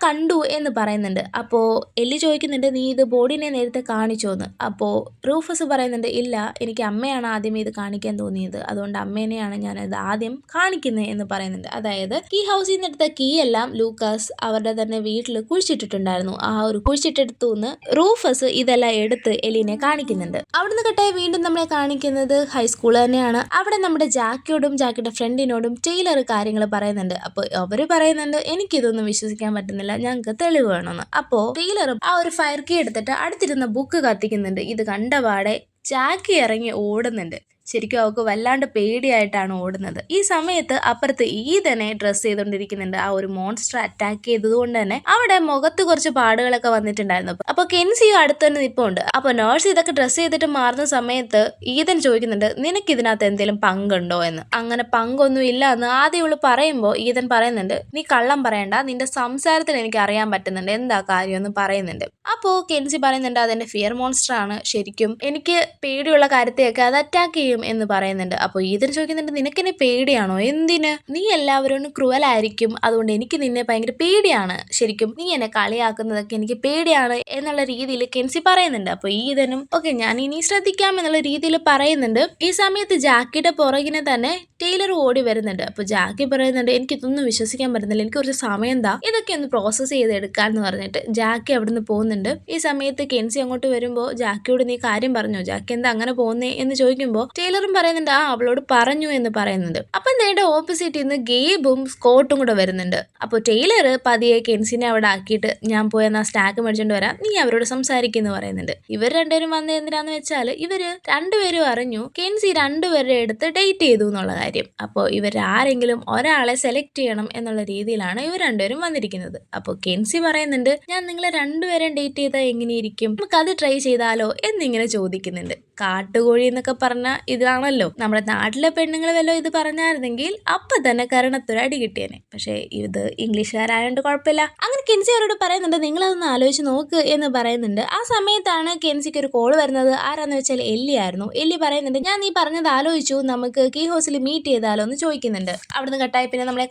കണ്ടു എന്ന് പറയുന്നുണ്ട്. അപ്പോൾ എല്ലി ചോദിക്കുന്നുണ്ട് നീ ഇത് ബോഡിനെ നേരത്തെ കാണിച്ചോന്ന്. അപ്പോൾ റൂഫസ് പറയുന്നുണ്ട് ഇല്ല, എനിക്ക് അമ്മയാണ് ആദ്യം ഇത് കാണിക്കാൻ തോന്നിയത്, അതുകൊണ്ട് അമ്മേനെയാണ് ഞാനത് ആദ്യം കാണിക്കുന്നത് എന്ന് പറയുന്നുണ്ട്. അതായത് ഈ ഹൗസിൽ നിന്ന് എടുത്ത കീ എല്ലാം ലൂക്കാസ് അവരുടെ തന്നെ വീട്ടിൽ കുഴിച്ചിട്ടിട്ടുണ്ടായിരുന്നു. ആ ഒരു കുഴിച്ചിട്ടെടുത്തു നിന്ന് റൂഫസ് ഇതെല്ലാം എടുത്ത് എലിനെ കാണിക്കുന്നുണ്ട്. അവിടുന്ന് കട്ടായി വീണ്ടും നമ്മളെ കാണിക്കുന്നത് ഹൈസ്കൂൾ തന്നെയാണ്. അവിടെ നമ്മുടെ ജാക്കിയോടും ജാക്കിയുടെ ഫ്രണ്ടിനോടും ടൈലർ കാര്യങ്ങൾ പറയുന്നുണ്ട്. അപ്പോൾ അവര് പറയുന്നുണ്ട് എനിക്കിതൊന്നും വിശ്വസിക്കാൻ പറ്റുന്നില്ല, ഞങ്ങൾക്ക് തെളിവ് വേണമെന്ന്. അപ്പോൾ ടൈലറും ആ ഒരു ഫയർ കീ എടുത്തിട്ട് അടുത്തിരുന്ന ബുക്ക് കത്തിക്കുന്നുണ്ട്. ഇത് കണ്ടപാടെ ജാക്കി ഇറങ്ങി ഓടുന്നുണ്ട്. ശരിക്കും അവൾക്ക് വല്ലാണ്ട് പേടിയായിട്ടാണ് ഓടുന്നത്. ഈ സമയത്ത് അപ്പുറത്ത് ഈതനെ ഡ്രസ്സ് ചെയ്തുകൊണ്ടിരിക്കുന്നുണ്ട്. ആ ഒരു മോൺസ്റ്റർ അറ്റാക്ക് ചെയ്തത് കൊണ്ട് തന്നെ അവിടെ മുഖത്ത് കുറച്ച് പാടുകളൊക്കെ വന്നിട്ടുണ്ടായിരുന്നു. അപ്പോൾ കെൻസിയും അടുത്ത് തന്നെ നിൽപ്പുണ്ട്. അപ്പോൾ നേഴ്സ് ഇതൊക്കെ ഡ്രസ്സ് ചെയ്തിട്ട് മാറുന്ന സമയത്ത് ഈതൻ ചോദിക്കുന്നുണ്ട് നിനക്ക് ഇതിനകത്ത് എന്തെങ്കിലും പങ്കുണ്ടോ എന്ന്. അങ്ങനെ പങ്കൊന്നും ഇല്ല എന്ന് ആദ്യം ഇവള് പറയുമ്പോൾ ഈതൻ പറയുന്നുണ്ട് നീ കള്ളം പറയണ്ട, നിന്റെ സംസാരത്തിൽ എനിക്ക് അറിയാൻ പറ്റുന്നുണ്ട് എന്താ കാര്യം എന്ന് പറയുന്നുണ്ട്. അപ്പോൾ കെൻസി പറയുന്നുണ്ട് അതെന്റെ ഫിയർ മോൺസ്റ്റർ ആണ്, ശരിക്കും എനിക്ക് പേടിയുള്ള കാര്യത്തെയൊക്കെ അത് അറ്റാക്ക് ചെയ്യും എന്ന് പറയുന്നുണ്ട്. അപ്പോൾ ഈതൻ ചോദിക്കുന്നുണ്ട് നിനക്കെന്നെ പേടിയാണോ, എന്തിന്, നീ എല്ലാവരും ക്രൂവലായിരിക്കും, അതുകൊണ്ട് എനിക്ക് നിന്നെ ഭയങ്കര പേടിയാണ്, ശരിക്കും നീ എന്നെ കളിയാക്കുന്നതൊക്കെ എനിക്ക് പേടിയാണ് എന്നുള്ള രീതിയിൽ കെൻസി പറയുന്നുണ്ട്. അപ്പോൾ ഈതനും ഓക്കെ ഞാൻ ഇനി ശ്രദ്ധിക്കാം എന്നുള്ള രീതിയിൽ പറയുന്നുണ്ട്. ഈ സമയത്ത് ജാക്കിയുടെ പുറകിനെ തന്നെ ടൈലർ ഓടി വരുന്നുണ്ട്. അപ്പോൾ ജാക്കി പറയുന്നുണ്ട് എനിക്കിതൊന്നും വിശ്വസിക്കാൻ പറ്റുന്നില്ല, എനിക്ക് കുറച്ച് സമയം എന്താ ഇതൊക്കെ ഒന്ന് പ്രോസസ്സ് ചെയ്തെടുക്കാന്ന് പറഞ്ഞിട്ട് ജാക്കി അവിടുന്ന് പോകുന്നുണ്ട്. ഈ സമയത്ത് കെൻസി അങ്ങോട്ട് വരുമ്പോൾ ജാക്കിയോട് നീ കാര്യം പറഞ്ഞോ, ജാക്കി എന്താ അങ്ങനെ പോകുന്നേ എന്ന് ചോദിക്കുമ്പോൾ ടൈലറും പറയുന്നുണ്ട് അവളോട് പറഞ്ഞു എന്ന് പറയുന്നുണ്ട്. അപ്പം നേരെ ഓപ്പോസിറ്റ് നിന്ന് ഗേബും സ്കോട്ടും കൂടെ വരുന്നുണ്ട്. അപ്പോൾ ടൈലർ പതിയെ കെൻസിനെ അവിടെ ആക്കിയിട്ട് ഞാൻ പോയി ആ സ്നാക്ക് മേടിച്ചോണ്ട് വരാം, നീ അവരോട് സംസാരിക്കുന്നു പറയുന്നുണ്ട്. ഇവർ രണ്ടുപേരും വന്നത് എന്തിനാന്ന് വെച്ചാൽ ഇവര് രണ്ടുപേരും അറിഞ്ഞു കെൻസി രണ്ടുപേരുടെ അടുത്ത് ഡേറ്റ് ചെയ്തു എന്നുള്ള കാര്യം. അപ്പോൾ ഇവർ ആരെങ്കിലും ഒരാളെ സെലക്ട് ചെയ്യണം എന്നുള്ള രീതിയിലാണ് ഇവർ രണ്ടുപേരും വന്നിരിക്കുന്നത്. അപ്പോൾ കെൻസി പറയുന്നുണ്ട് ഞാൻ നിങ്ങളെ രണ്ടുപേരും ഡേറ്റ് ചെയ്താൽ എങ്ങനെയിരിക്കും, നമുക്ക് അത് ട്രൈ ചെയ്താലോ എന്നിങ്ങനെ ചോദിക്കുന്നുണ്ട്. കാട്ടുകോഴി എന്നൊക്കെ പറഞ്ഞാൽ ഇതാണല്ലോ, നമ്മുടെ നാട്ടിലെ പെണ്ണുങ്ങൾ വല്ലോ ഇത് പറഞ്ഞായിരുന്നെങ്കിൽ അപ്പൊ തന്നെ കരണത്തൊരടി കിട്ടിയേനെ. പക്ഷേ ഇത് ഇംഗ്ലീഷുകാരായോണ്ട് കുഴപ്പമില്ല. അങ്ങനെ കെൻസി അവരോട് പറയുന്നുണ്ട് നിങ്ങളതൊന്ന് ആലോചിച്ച് നോക്ക് എന്ന് പറയുന്നുണ്ട്. ആ സമയത്താണ് കെൻസിക്ക് ഒരു കോൾ വരുന്നത്. ആരാന്ന് വെച്ചാൽ എല്ലി ആയിരുന്നു. എല്ലി പറയുന്നുണ്ട് ഞാൻ നീ പറഞ്ഞത് ആലോചിച്ചു, നമുക്ക് കീ ഹൗസിൽ മീറ്റ് ചെയ്താലോ എന്ന് ചോദിക്കുന്നുണ്ട്. അവിടുന്ന് കട്ടായി പിന്നെ നമ്മളെ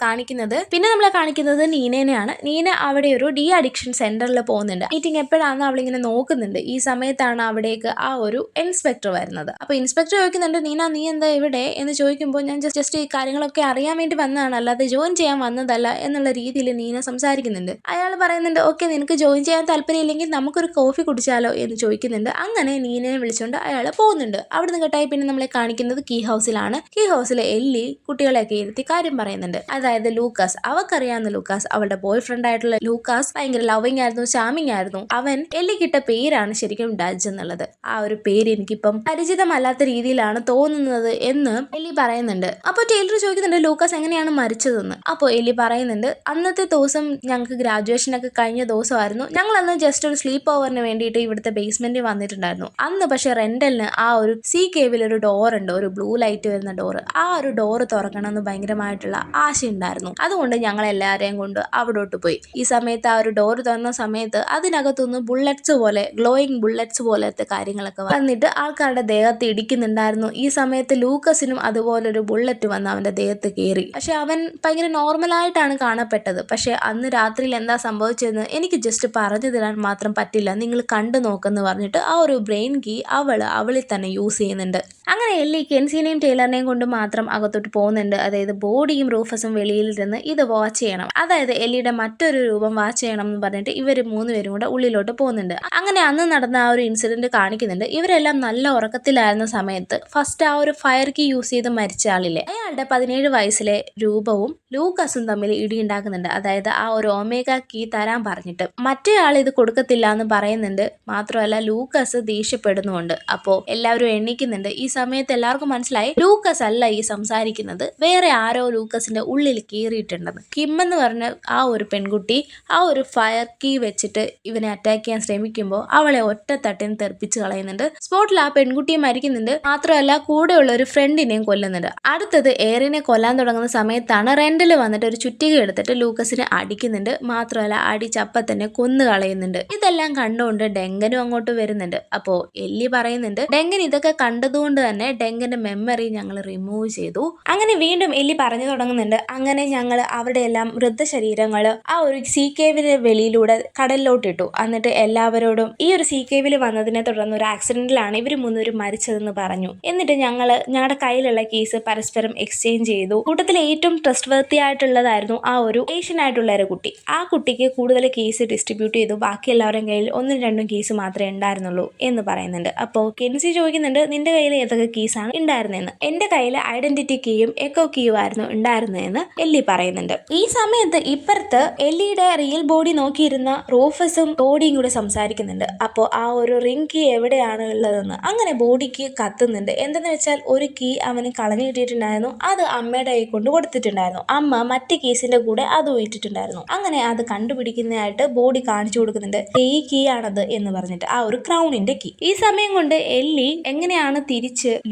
കാണിക്കുന്നത് നീനേനെയാണ്. നീന അവിടെ ഒരു ഡി അഡിക്ഷൻ സെന്ററിൽ പോകുന്നുണ്ട്. മീറ്റിംഗ് എപ്പോഴാണെന്ന് അവളിങ്ങനെ നോക്കുന്നുണ്ട്. ഈ സമയത്താണ് അവിടേക്ക് ആ ഒരു ഇൻസ്പെക്ടർ വരുന്നത്. അപ്പൊ ഇൻസ്പെക്ടർ ചോദിക്കുന്നുണ്ട് ചോദിക്കുന്നുണ്ട്, നീന നീ എന്താ ഇവിടെ എന്ന് ചോദിക്കുമ്പോൾ ഞാൻ ജസ്റ്റ് ഈ കാര്യങ്ങളൊക്കെ അറിയാൻ വേണ്ടി വന്നതാണ്, അല്ലാതെ ജോയിൻ ചെയ്യാൻ വന്നതല്ല എന്നുള്ള രീതിയിൽ നീന സംസാരിക്കുന്നുണ്ട്. അയാൾ പറയുന്നുണ്ട്, ഓക്കെ നിനക്ക് ജോയിൻ ചെയ്യാൻ താല്പര്യമില്ലെങ്കിൽ നമുക്കൊരു കോഫി കുടിച്ചാലോ എന്ന് ചോദിക്കുന്നുണ്ട്. അങ്ങനെ നീനയെ വിളിച്ചുകൊണ്ട് അയാൾ പോകുന്നുണ്ട്. അവിടുന്ന് കേട്ടായി പിന്നെ നമ്മളെ കാണിക്കുന്നത് കീ ഹൗസിലാണ്. കീ ഹൗസിലെ എല്ലി കുട്ടികളെയൊക്കെ ഇരുത്തി കാര്യം പറയുന്നുണ്ട്. അതായത് ലൂക്കാസ്, അവക്കറിയാവുന്ന ലൂക്കാസ്, അവളുടെ ബോയ് ഫ്രണ്ട് ആയിട്ടുള്ള ലൂക്കാസ് ഭയങ്കര ലവിങ് ആയിരുന്നു, ചാമിങ് ആയിരുന്നു. അവൻ എല്ലിക്കിട്ട പേരാണ് ശരിക്കും ഡജ് എന്നുള്ളത്. ആ ഒരു പേര് എനിക്കിപ്പം പരിചിതമല്ലാത്ത രീതിയിലാണ് തോന്നുന്നത് എന്ന് എല്ലി പറയുന്നുണ്ട്. അപ്പോൾ ടൈലർ ചോദിക്കുന്നുണ്ട് ലൂക്കാസ് എങ്ങനെയാണ് മരിച്ചതെന്ന്. അപ്പോൾ എല്ലി പറയുന്നുണ്ട്, അന്നത്തെ ദിവസം ഞങ്ങൾക്ക് ഗ്രാജുവേഷൻ ഒക്കെ കഴിഞ്ഞ ദിവസമായിരുന്നു. ഞങ്ങൾ അന്ന് ജസ്റ്റ് ഒരു സ്ലീപ്പ് ഓവറിന് വേണ്ടിയിട്ട് ഇവിടുത്തെ ബേസ്മെന്റിൽ വന്നിട്ടുണ്ടായിരുന്നു. അന്ന് പക്ഷെ റെന്റലിന് ആ ഒരു സീ കേവിൽ ഒരു ഡോർ ഉണ്ട്, ഒരു ബ്ലൂ ലൈറ്റ് വരുന്ന ഡോർ. ആ ഒരു ഡോർ തുറക്കണമെന്ന് ഭയങ്കരമായിട്ടുള്ള ആശയുണ്ടായിരുന്നു. അതുകൊണ്ട് ഞങ്ങൾ എല്ലാവരെയും കൊണ്ട് അവിടോട്ട് പോയി. ഈ സമയത്ത് ആ ഒരു ഡോർ തുറന്ന സമയത്ത് അതിനകത്തുനിന്ന് ബുള്ളറ്റ്സ് പോലെ, ഗ്ലോയിങ് ബുള്ളറ്റ്സ് പോലത്തെ കാര്യങ്ങളൊക്കെ വന്നിട്ട് ആൾക്കാരുടെ ദേഹത്ത് ഇടിക്കുന്നുണ്ടായിരുന്നു. ഈ സമയത്ത് ലൂക്കസിനും അതുപോലൊരു ബുള്ളറ്റ് വന്ന് അവന്റെ ദേഹത്ത് കയറി. പക്ഷെ അവൻ ഭയങ്കര നോർമലായിട്ടാണ് കാണപ്പെട്ടത്. പക്ഷെ അന്ന് രാത്രിയിൽ എന്താ സംഭവിച്ചതെന്ന് എനിക്ക് ജസ്റ്റ് പറഞ്ഞു തരാൻ മാത്രം പറ്റില്ല, നിങ്ങൾ കണ്ടു നോക്കെന്ന് പറഞ്ഞിട്ട് ആ ഒരു ബ്രെയിൻ കീ അവളിൽ തന്നെ യൂസ് ചെയ്യുന്നുണ്ട്. അങ്ങനെ എല്ലി കെൻസിനെയും ടൈലറിനെയും കൊണ്ട് മാത്രം അകത്തോട്ട് പോകുന്നുണ്ട്. അതായത് ബോഡിയും റൂഫസും വെളിയിലിരുന്ന് ഇത് വാച്ച് ചെയ്യണം, അതായത് എല്ലിയുടെ മറ്റൊരു രൂപം വാച്ച് ചെയ്യണം എന്ന് പറഞ്ഞിട്ട് ഇവർ മൂന്നുപേരും കൂടെ ഉള്ളിലോട്ട് പോകുന്നുണ്ട്. അങ്ങനെ അന്ന് നടന്ന ആ ഒരു ഇൻസിഡന്റ് കാണിക്കുന്നുണ്ട്. ഇവരെല്ലാം നല്ല ഉറക്കത്തിലായിരുന്ന സമയത്ത് ഫസ്റ്റ് ആ ഒരു ഫയർ കീ യൂസ് ചെയ്ത് മരിച്ച ആളില്ലേ, അയാളുടെ 17 വയസ്സിലെ രൂപവും ലൂക്കാസും തമ്മിൽ ഇടിയുണ്ടാക്കുന്നുണ്ട്. അതായത് ആ ഒരു ഒമേഗ കീ തരാൻ പറഞ്ഞിട്ട് മറ്റേ ആൾ ഇത് കൊടുക്കത്തില്ല എന്ന് പറയുന്നുണ്ട്. മാത്രമല്ല ലൂക്കാസ് ദേഷ്യപ്പെടുന്നുണ്ട്. അപ്പോൾ എല്ലാവരും എണ്ണിക്കുന്നുണ്ട്. ഈ സമയത്ത് എല്ലാവർക്കും മനസ്സിലായി ലൂക്കാസ് അല്ല ഈ സംസാരിക്കുന്നത്, വേറെ ആരോ ലൂക്കാസിന്റെ ഉള്ളിൽ കീറിയിട്ടുണ്ടെന്ന്. കിം എന്ന് പറഞ്ഞ ആ ഒരു പെൺകുട്ടി ആ ഒരു ഫയർ കീ വെച്ചിട്ട് ഇവനെ അറ്റാക്ക് ചെയ്യാൻ ശ്രമിക്കുമ്പോൾ അവളെ ഒറ്റത്തട്ടിന് തെറിപ്പിച്ച് കളയുന്നുണ്ട്. സ്പോട്ടിൽ ആ പെൺകുട്ടിയെ മരിക്കുന്നുണ്ട്. മാത്രമല്ല കൂടെയുള്ള ഒരു ഫ്രണ്ടിനെയും കൊല്ലുന്നുണ്ട്. അടുത്തത് എയറിനെ കൊല്ലാൻ തുടങ്ങുന്ന സമയത്താണ് റെന്റൽ വന്നിട്ട് ഒരു ചുറ്റിക എടുത്തിട്ട് ലൂക്കസിനെ അടിക്കുന്നുണ്ട്. മാത്രമല്ല അടിച്ചപ്പം തന്നെ കൊന്നു കളയുന്നുണ്ട്. ഇതെല്ലാം കണ്ടുകൊണ്ട് ഡെങ്കനും അങ്ങോട്ട് വരുന്നുണ്ട്. അപ്പോൾ എല്ലി പറയുന്നുണ്ട്, ഡെങ്കൻ ഇതൊക്കെ കണ്ടതുകൊണ്ട് തന്നെ ഡെങ്കന്റെ മെമ്മറി ഞങ്ങൾ റിമൂവ് ചെയ്തു. അങ്ങനെ വീണ്ടും എല്ലി പറഞ്ഞു തുടങ്ങുന്നുണ്ട്, അങ്ങനെ ഞങ്ങൾ അവരുടെ എല്ലാം മൃതശരീരങ്ങൾ ആ ഒരു സീ കേവിന് വെളിയിലൂടെ കടലിലോട്ടിട്ടു. എന്നിട്ട് എല്ലാവരോടും ഈ ഒരു സീ കേവിൽ വന്നതിനെ തുടർന്ന് ഒരു ആക്സിഡന്റിലാണ് ഇവർ മൂന്നുപേരും മരിച്ചതെന്ന് പറഞ്ഞു. എന്നിട്ട് ഞങ്ങളുടെ കയ്യിലുള്ള കേസ് പരസ്പരം എക്സ്ചേഞ്ച് ചെയ്തു. കൂട്ടത്തിലെ ഏറ്റവും ട്രസ്റ്റ് വർത്തി ആയിട്ടുള്ളതായിരുന്നു ആ ഒരു ഏഷ്യൻ ആയിട്ടുള്ള ഒരു കുട്ടി. ആ കുട്ടിക്ക് കൂടുതൽ കേസ് ഡിസ്ട്രിബ്യൂട്ട് ചെയ്തു. ബാക്കി എല്ലാവരുടെയും കയ്യിൽ 1-2 കേസ് മാത്രമേ ഉണ്ടായിരുന്നുള്ളൂ എന്ന് പറയുന്നുണ്ട്. അപ്പോൾ കെൻസി ചോദിക്കുന്നുണ്ട്, നിന്റെ കയ്യിൽ ഏതൊക്കെ കേസാണ് ഉണ്ടായിരുന്നതെന്ന്. എന്റെ കയ്യിൽ ഐഡന്റിറ്റി കീയും എക്കോ കീയും ആയിരുന്നു ഉണ്ടായിരുന്നതെന്ന് എല്ലി പറയുന്നുണ്ട്. ഈ സമയത്ത് ഇപ്പുറത്ത് എല്ലിയുടെ റിയൽ ബോഡി നോക്കിയിരുന്ന റൂഫസും ബോഡിയും കൂടെ സംസാരിക്കുന്നുണ്ട്. അപ്പോൾ ആ ഒരു റിംഗ് കീ എവിടെയാണ് ഉള്ളതെന്ന്. അങ്ങനെ ബോഡിക്ക് കത്തുന്നുണ്ട്. എന്തെന്ന് വെച്ചാൽ ഒരു കീ അവന് കളഞ്ഞു കിട്ടിയിട്ടുണ്ടായിരുന്നു. അത് അമ്മയുടെ കൈ കൊണ്ട് കൊടുത്തിട്ടുണ്ടായിരുന്നു. അമ്മ മറ്റു കേസിന്റെ കൂടെ അത് ഇട്ടിട്ടുണ്ടായിരുന്നു. അങ്ങനെ അത് കണ്ടുപിടിക്കുന്നതായിട്ട് ബോഡി കാണിച്ചു കൊടുക്കുന്നുണ്ട്. ഈ കീ ആണത് എന്ന് പറഞ്ഞിട്ട്, ആ ഒരു ക്രൗണിന്റെ കീ. ഈ സമയം കൊണ്ട് എല്ലി എങ്ങനെയാണ്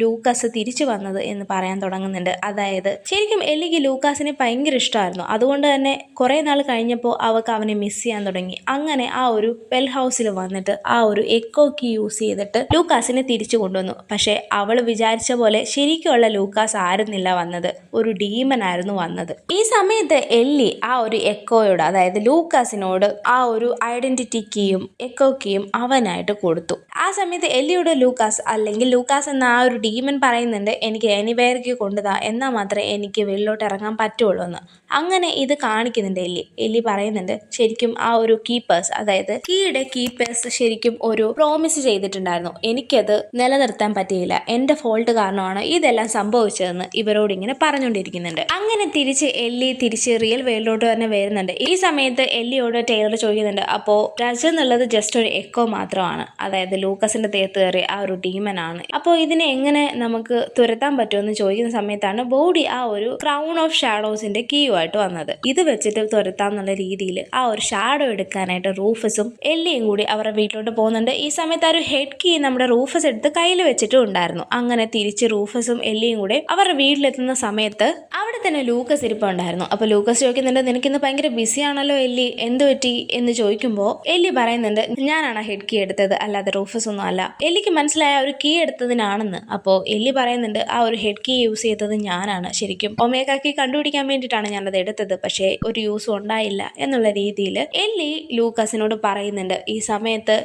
ലൂക്കാസ് തിരിച്ചു വന്നത് എന്ന് പറയാൻ തുടങ്ങുന്നുണ്ട്. അതായത് ശരിക്കും എല്ലിക്ക് ലൂക്കാസിനെ ഭയങ്കര ഇഷ്ടമായിരുന്നു. അതുകൊണ്ട് തന്നെ കുറെ നാൾ കഴിഞ്ഞപ്പോൾ അവൾക്ക് അവനെ മിസ് ചെയ്യാൻ തുടങ്ങി. അങ്ങനെ ആ ഒരു വെൽ ഹൗസിൽ വന്നിട്ട് ആ ഒരു എക്കോ കീ യൂസ് ചെയ്തിട്ട് ലൂക്കാസിനെ തിരിച്ചു കൊണ്ടുവന്നു. പക്ഷെ അവൾ വിചാരിച്ച പോലെ ശരിക്കുള്ള ലൂക്കാസ് ആയിരുന്നില്ല വന്നത്, ഒരു ഡീമൻ ആയിരുന്നു വന്നത്. ഈ സമയത്ത് എല്ലി ആ ഒരു എക്കോയോട്, അതായത് ലൂക്കാസിനോട് ആ ഒരു ഐഡന്റിറ്റി കീയും എക്കോ കീയും അവനായിട്ട് കൊടുത്തു. ആ സമയത്ത് എല്ലിയോട് ലൂക്കാസ് എന്ന ആ ഒരു ഡീമൻ പറയുന്നുണ്ട്, എനിക്ക് എനിവേർക്ക് കൊണ്ടുതാ, എന്നാൽ മാത്രമേ എനിക്ക് വെളിയിലോട്ട് ഇറങ്ങാൻ പറ്റുള്ളൂ എന്ന്. അങ്ങനെ ഇത് കാണിക്കുന്നുണ്ട് എല്ലി പറയുന്നുണ്ട്, ശരിക്കും ആ ഒരു കീപ്പേഴ്സ്, അതായത് കീയുടെ കീപ്പേഴ്സ് ശരിക്കും ഒരു പ്രോമിസ് ചെയ്തിട്ടുണ്ടായിരുന്നു. എനിക്കത് നിലനിർത്താൻ പറ്റിയില്ല, എന്റെ ഫോൾട്ട് കാരണമാണ് ഇതെല്ലാം സംഭവിച്ചതെന്ന് ഇവരോട് ഇങ്ങനെ പറഞ്ഞുകൊണ്ടിരിക്കുന്നുണ്ട്. അങ്ങനെ തിരിച്ച് റിയൽ വേൾഡിലോട്ട് തന്നെ വരുന്നുണ്ട്. ഈ സമയത്ത് എല്ലിയോട് ടൈലർ ചോദിക്കുന്നുണ്ട്, അപ്പോൾ രജ എന്നുള്ളത് ജസ്റ്റ് ഒരു എക്കോ മാത്രമാണ്, അതായത് ലൂക്കസിന്റെ ദേഹത്ത് കയറി ആ ഒരു ഡീമൻ ആണ്. അപ്പോൾ ഇതിനെ എങ്ങനെ നമുക്ക് തുരത്താൻ പറ്റുമെന്ന് ചോദിക്കുന്ന സമയത്താണ് ബോഡി ആ ഒരു ക്രൗൺ ഓഫ് ഷാഡോസിന്റെ കീയുമായിട്ട് വന്നത്. ഇത് വെച്ചിട്ട് തുരത്താന്നുള്ള രീതിയിൽ ആ ഒരു ഷാഡോ എടുക്കാനായിട്ട് റൂഫസും എല്ലിയും കൂടി അവരുടെ വീട്ടിലോട്ട് പോകുന്നുണ്ട്. ഈ സമയത്ത് ആ ഒരു ഹെഡ് കീ നമ്മുടെ റൂഫസ് എടുത്ത് കയ്യിൽ വെച്ചിട്ടും ഉണ്ടായിരുന്നു. അങ്ങനെ തിരിച്ച് റൂഫസും എല്ലിയും കൂടെ അവരുടെ വീട്ടിലെത്തുന്ന സമയത്ത് അവിടെ തന്നെ ലൂക്കസ് ഇരിപ്പുണ്ടായിരുന്നു. അപ്പോൾ ലൂക്കസ് ചോദിക്കുന്നുണ്ട്, നിനക്കിന്ന് ഭയങ്കര ബിസി ആണല്ലോ എല്ലി, എന്ത് പറ്റി എന്ന് ചോദിക്കുമ്പോൾ എല്ലി പറയുന്നുണ്ട്, ഞാനാണ് ഹെഡ് കീ എടുത്തത്, അല്ലാതെ റൂഫസ് ഒന്നും അല്ല. എല്ലിക്ക് മനസ്സിലായ ഒരു കീ എടുത്തതിനാണെന്ന്. അപ്പോൾ എല്ലി പറയുന്നുണ്ട്, ആ ഒരു ഹെഡ് കീ യൂസ് ചെയ്തത് ഞാനാണ്, ശരിക്കും ഒമേഗ കീ കണ്ടുപിടിക്കാൻ വേണ്ടിയിട്ടാണ് ഞാനത് എടുത്തത്, പക്ഷേ ഒരു യൂസും ഉണ്ടായില്ല എന്നുള്ള രീതിയിൽ എല്ലി ലൂക്കാസിനോട് പറയുന്നുണ്ട്. ഈ സമയത്ത്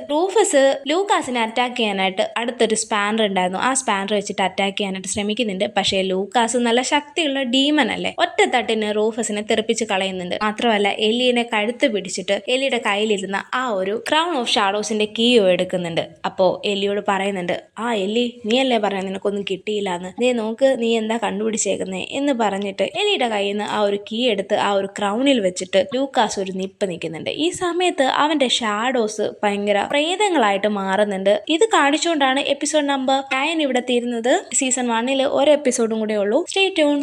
ലൂക്കാസിനെ അറ്റാക്ക് ചെയ്യാനായിട്ട് അടുത്തൊരു സ്പാനർ ഉണ്ടായിരുന്നു. ആ സ്പാനർ ലാൻഡർ വെച്ചിട്ട് അറ്റാക്ക് ചെയ്യാനായിട്ട് ശ്രമിക്കുന്നുണ്ട്. പക്ഷേ ലൂക്കാസ് നല്ല ശക്തിയുള്ള ഡീമൻ അല്ലേ, ഒറ്റത്തട്ടിന് റൂഫസിനെ തെറിപ്പിച്ച് കളയുന്നുണ്ട്. മാത്രമല്ല എല്ലിയെ കഴുത്ത് പിടിച്ചിട്ട് എല്ലിയുടെ കയ്യിലിരുന്ന ആ ഒരു ക്രൗൺ ഓഫ് ഷാഡോസിന്റെ കീയോ എടുക്കുന്നുണ്ട്. അപ്പോ എല്ലിയോട് പറയുന്നുണ്ട്, ആ എല്ലി നീയല്ലേ പറയാൻ നിനക്കൊന്നും കിട്ടിയില്ലാന്ന്, നീ നോക്ക് നീ എന്താ കണ്ടുപിടിച്ചേക്കുന്നേ എന്ന് പറഞ്ഞിട്ട് എല്ലിയുടെ കയ്യിൽ നിന്ന് ആ ഒരു കീ എടുത്ത് ആ ഒരു ക്രൗണിൽ വെച്ചിട്ട് ലൂക്കാസ് ഒരു നിപ്പ് നിൽക്കുന്നുണ്ട്. ഈ സമയത്ത് അവന്റെ ഷാഡോസ് ഭയങ്കര പ്രേതങ്ങളായിട്ട് മാറുന്നുണ്ട്. ഇത് കാണിച്ചുകൊണ്ടാണ് എപ്പിസോഡ് നമ്പർ 9 ഇവിടെ തീരുന്നത്. സീസൺ 1 ഒരു എപ്പിസോഡും കൂടെ ഉള്ളൂ. Stay tune.